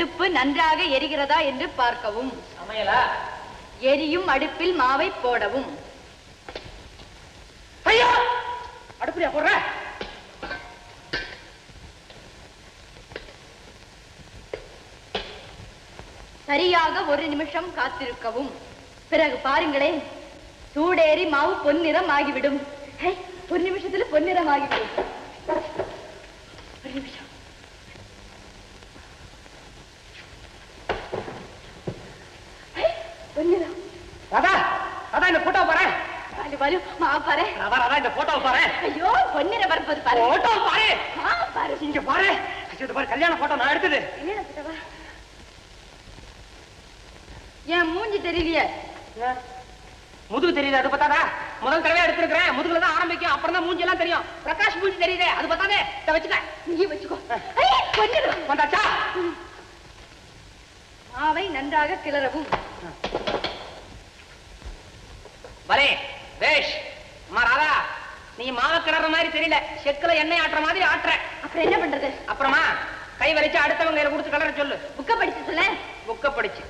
அடுப்பு நன்றாக எரிகிறதா என்று பார்க்கவும். சமையலா? எரியும் அடுப்பில் மாவை போடவும். ஐயா, அடுப்புலையா போடுற? சரியாக 1 நிமிஷம் காத்திருக்கவும். பிறகு பாருங்களேன், சூடேறி மாவு பொன்னிறம் ஆகிவிடும். 1 நிமிஷத்துல பொன்னிறம் ஆகிவிடும். 1 நிமிஷம். பொன்னிறம். ராதா, ராதா, இந்த போட்டோ பாரு. வலு மாவு பாரு. ராதா, ராதா, இந்த போட்டோ பாரு. ஐயோ, பொன்னிறம் பரப்பது பாரு. போட்டோ பாரு. பாரு. இங்க பாரு. இது பாரு, கல்யாண போட்டோ நான் எடுத்தது. ஏன் மூஞ்சி தெரியலையே? முதுகு தெரியுது, அது பத்தாதா? முதல் தடவை எடுத்திருக்கிறேன், முதுகுல தான் ஆரம்பிக்கும், அப்புறம் தான் மூஞ்சி எல்லாம் தெரியும். பிரகாஷ் மூஞ்சி தெரியுதே, அது பத்தாதே. இத வச்சுக்க. நீ வச்சுக்கோ. பொன்னிறம் வந்தாச்சா? மாவை நன்றாக கிளறவும். பலே வேஷ். அம்மா ராதா, நீ மாவை கிளற மாதிரி தெரியல, செக்குல எண்ணெய் ஆட்டுற மாதிரி ஆட்டுற. அப்புறம் என்ன பண்றது? அப்புறமா கை வரைச்சு அடுத்தவங்க கையில கொடுத்து கலர சொல்லு. புக்க படிச்சு சொல்ல. புக்க படிச்சு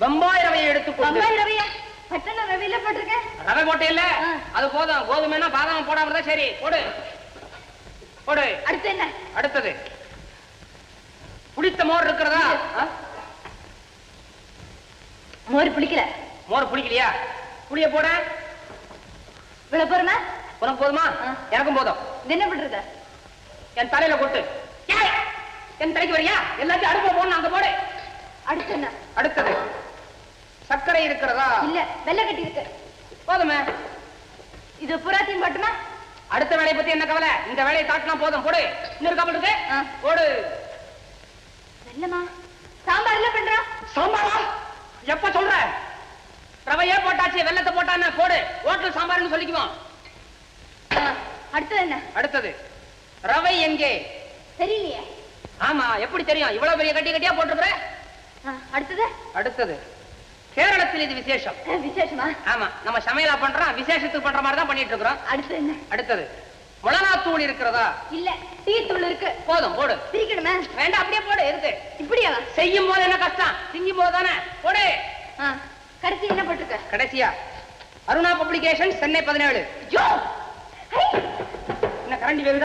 பம்பாய் ரவையை எடுத்துக்கொண்டு. பம்பாய் ரவையா? பட்டண ரவையில போட்டிருக்கேன். ரவை போட்டே இல்ல, அது போதும். கோதுமைனா பாதாம் போடாம இருந்தா சரி. போடு போடு. அடுத்து என்ன? அடுத்தது புளித்த மோர் இருக்கிறதா? மோர் புளிக்கல. மோர் புளிக்கலையா? புளிய போட. இவ்வளவு போறமா? உனக்கு போதுமா? எனக்கும் போதும். என்ன பண்றது? என் தலையில கொட்டு. என் தலைக்கு வரியா? எல்லாத்தையும் அடுப்புல போடணும், அங்க போடு. அடுத்து என்ன? அடுத்தது சர்க்கரை இருக்கிறதா? இல்ல, வெள்ளை கட்டி இருக்கு. போதுமே. இது புறாத்தையும் போட்டுமா? அடுத்த வேலையை பத்தி என்ன கவலை? இந்த வேலையை காட்டினா போதும். போடு. இன்னொரு கப்பல் இருக்கு, போடு. வெள்ளமா? சாம்பார் என்ன பண்றோம்? சாம்பாரா? எப்ப சொல்ற? ரவையே போட்டாச்சு, வெள்ளத்தை போட்டான்னு போடு. ஹோட்டல் சாம்பார்னு சொல்லிக்குவோம். அடுத்தது என்ன? அடுத்தது ரவை எங்கே? தெரியலையே. ஆமா, எப்படி தெரியும்? இவ்வளவு பெரிய கட்டி கட்டியா போட்டுருக்குற. அடுத்தது? அடுத்தது கேரளத்தில் இது விசேஷம். விசேஷமா? ஆமா, நம்ம சமையலா பண்றோம், விசேஷத்துக்கு பண்ற மாதிரி தான் பண்ணிட்டு இருக்கிறோம். அடுத்து என்ன? அடுத்தது மிளகாத்தூள் இருக்கிறதா? இல்ல, டீ தூள் இருக்கு. போதும், போடு. பிரிக்கணுமே? வேண்டாம், அப்படியே போடு. இருக்கு. இப்படியா? செய்யும் போது என்ன கஷ்டம், திங்கும் போது தானே. போடு. கடைசி என்ன போட்டுருக்க? கடைசியா அருணா பப்ளிகேஷன், சென்னை 17. ஜோ, என்ன கரண்டி வேகுதா?